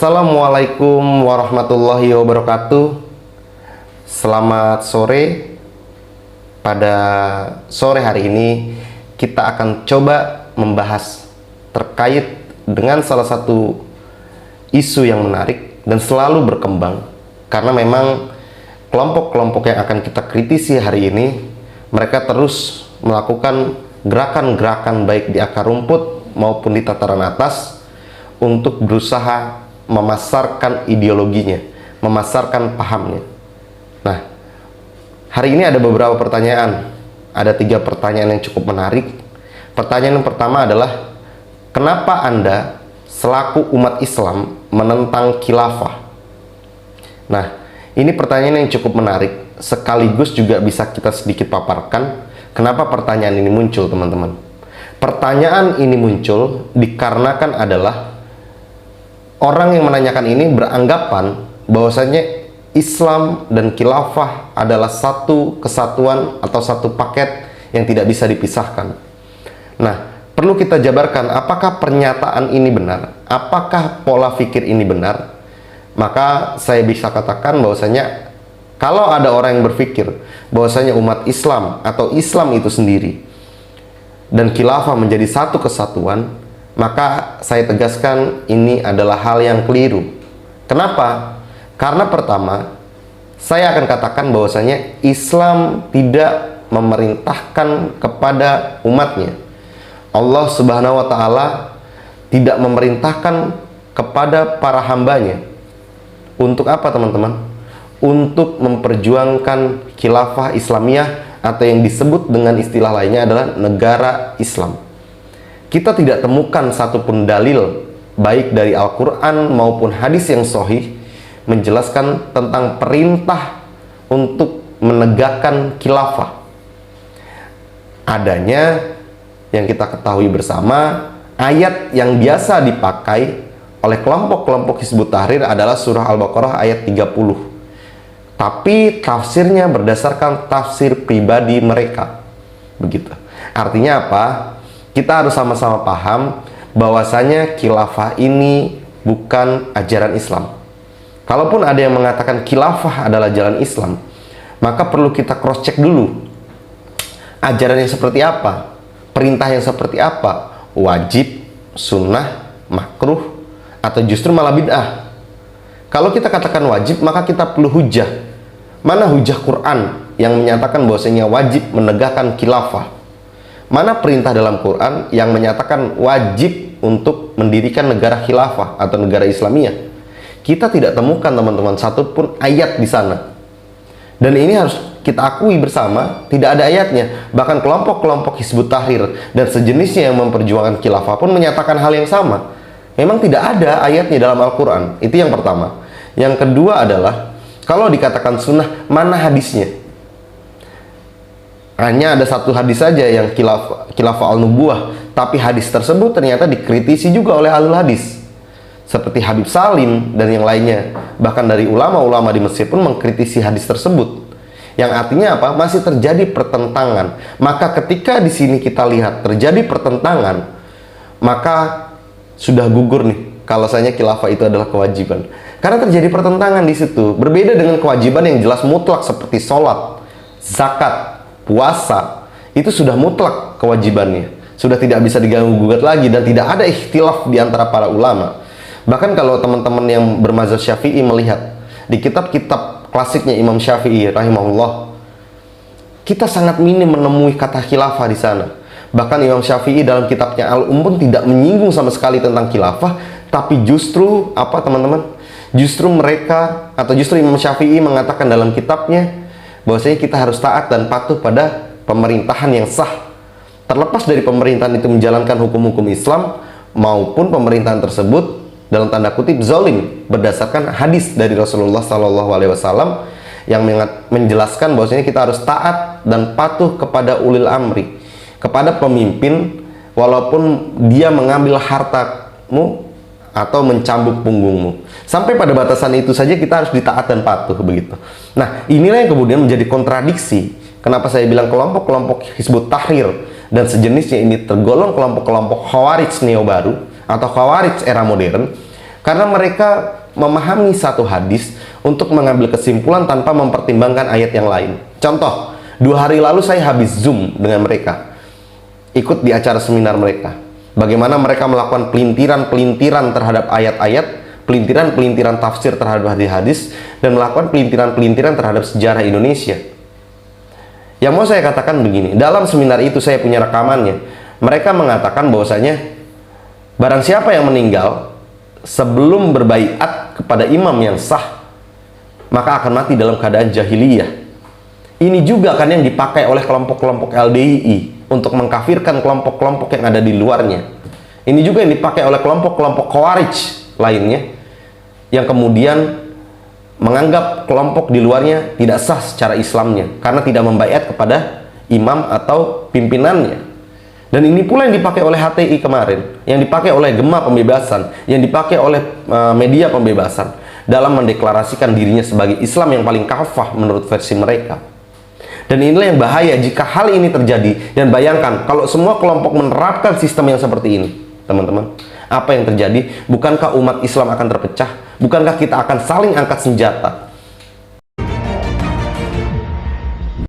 Assalamualaikum warahmatullahi wabarakatuh. Selamat sore. Pada sore hari ini kita akan coba membahas terkait dengan salah satu isu yang menarik dan selalu berkembang, karena memang kelompok-kelompok yang akan kita kritisi hari ini, mereka terus melakukan gerakan-gerakan baik di akar rumput maupun di tataran atas untuk berusaha memasarkan ideologinya, memasarkan pahamnya. Nah, hari ini ada beberapa pertanyaan. Ada 3 pertanyaan yang cukup menarik. Pertanyaan yang pertama adalah, kenapa Anda selaku umat Islam menentang khilafah? Nah, ini pertanyaan yang cukup menarik, sekaligus juga bisa kita sedikit paparkan kenapa pertanyaan ini muncul, teman-teman. Pertanyaan ini muncul dikarenakan adalah orang yang menanyakan ini beranggapan bahwasanya Islam dan khilafah adalah satu kesatuan atau satu paket yang tidak bisa dipisahkan. Nah, perlu kita jabarkan apakah pernyataan ini benar, apakah pola pikir ini benar. Maka saya bisa katakan bahwasanya kalau ada orang yang berpikir bahwasanya umat Islam atau Islam itu sendiri dan khilafah menjadi satu kesatuan, maka saya tegaskan ini adalah hal yang keliru. Kenapa? Karena pertama, saya akan katakan bahwasanya Islam tidak memerintahkan kepada umatnya. Allah Subhanahu wa Ta'ala tidak memerintahkan kepada para hambanya. Untuk apa, teman-teman? Untuk memperjuangkan khilafah Islamiyah, atau yang disebut dengan istilah lainnya adalah negara Islam. Kita tidak temukan satupun dalil baik dari Al-Quran maupun hadis yang sahih menjelaskan tentang perintah untuk menegakkan khilafah. Adanya yang kita ketahui bersama, ayat yang biasa dipakai oleh kelompok-kelompok Hizbut Tahrir adalah surah Al-Baqarah ayat 30. Tapi tafsirnya berdasarkan tafsir pribadi mereka. Begitu. Artinya apa? Kita harus sama-sama paham bahwasanya khilafah ini bukan ajaran Islam. Kalaupun ada yang mengatakan khilafah adalah jalan Islam, maka perlu kita cross check dulu. Ajaran yang seperti apa? Perintah yang seperti apa? Wajib, sunnah, makruh, atau justru malah bid'ah? Kalau kita katakan wajib, maka kita perlu hujah. Mana hujah Quran yang menyatakan bahwasanya wajib menegakkan khilafah? Mana perintah dalam Quran yang menyatakan wajib untuk mendirikan negara khilafah atau negara Islamiyah? Kita tidak temukan, teman-teman, satupun ayat di sana. Dan ini harus kita akui bersama, tidak ada ayatnya. Bahkan kelompok-kelompok Hizbut Tahrir dan sejenisnya yang memperjuangkan khilafah pun menyatakan hal yang sama. Memang tidak ada ayatnya dalam Al-Quran. Itu yang pertama. Yang kedua adalah, kalau dikatakan sunnah, mana hadisnya? Hanya ada satu hadis saja yang khilafah al-nubuwah, tapi hadis tersebut ternyata dikritisi juga oleh ahlul hadis, seperti Habib Salim dan yang lainnya. Bahkan dari ulama-ulama di Mesir pun mengkritisi hadis tersebut, yang artinya apa? Masih terjadi pertentangan. Maka ketika di sini kita lihat terjadi pertentangan, maka sudah gugur nih kalau saya khilafah itu adalah kewajiban, karena terjadi pertentangan di situ. Berbeda dengan kewajiban yang jelas mutlak seperti sholat, zakat, puasa, itu sudah mutlak kewajibannya, sudah tidak bisa diganggu-gugat lagi, dan tidak ada ikhtilaf di antara para ulama. Bahkan kalau teman-teman yang bermazhab Syafi'i melihat di kitab-kitab klasiknya Imam Syafi'i rahimahullah, kita sangat minim menemui kata khilafah di sana. Bahkan Imam Syafi'i dalam kitabnya Al-Um pun tidak menyinggung sama sekali tentang khilafah, tapi justru apa, teman-teman? Justru mereka atau justru Imam Syafi'i mengatakan dalam kitabnya bahwasanya kita harus taat dan patuh pada pemerintahan yang sah, terlepas dari pemerintahan itu menjalankan hukum-hukum Islam maupun pemerintahan tersebut dalam tanda kutip zalim, berdasarkan hadis dari Rasulullah SAW yang menjelaskan bahwasanya kita harus taat dan patuh kepada ulil amri, kepada pemimpin, walaupun dia mengambil hartamu atau mencambuk punggungmu. Sampai pada batasan itu saja kita harus ditaat dan patuh, begitu. Nah, inilah yang kemudian menjadi kontradiksi. Kenapa saya bilang kelompok-kelompok Hizbut Tahrir dan sejenisnya ini tergolong kelompok-kelompok Khawarij neo baru atau Khawarij era modern? Karena mereka memahami satu hadis untuk mengambil kesimpulan tanpa mempertimbangkan ayat yang lain. Contoh, 2 hari lalu saya habis Zoom dengan mereka, ikut di acara seminar mereka. Bagaimana mereka melakukan pelintiran-pelintiran terhadap ayat-ayat, pelintiran-pelintiran tafsir terhadap hadis-hadis, dan melakukan pelintiran-pelintiran terhadap sejarah Indonesia. Yang mau saya katakan begini, dalam seminar itu saya punya rekamannya. Mereka mengatakan bahwasanya barang siapa yang meninggal sebelum berbaiat kepada imam yang sah, maka akan mati dalam keadaan jahiliyah. Ini juga kan yang dipakai oleh kelompok-kelompok LDII untuk mengkafirkan kelompok-kelompok yang ada di luarnya. Ini juga yang dipakai oleh kelompok-kelompok Khawarij lainnya, yang kemudian menganggap kelompok di luarnya tidak sah secara Islamnya karena tidak membaiat kepada imam atau pimpinannya. Dan ini pula yang dipakai oleh HTI kemarin, yang dipakai oleh Gema Pembebasan, yang dipakai oleh media pembebasan dalam mendeklarasikan dirinya sebagai Islam yang paling kafah menurut versi mereka. Dan inilah yang bahaya jika hal ini terjadi. Dan bayangkan kalau semua kelompok menerapkan sistem yang seperti ini, teman-teman, apa yang terjadi? Bukankah umat Islam akan terpecah? Bukankah kita akan saling angkat senjata?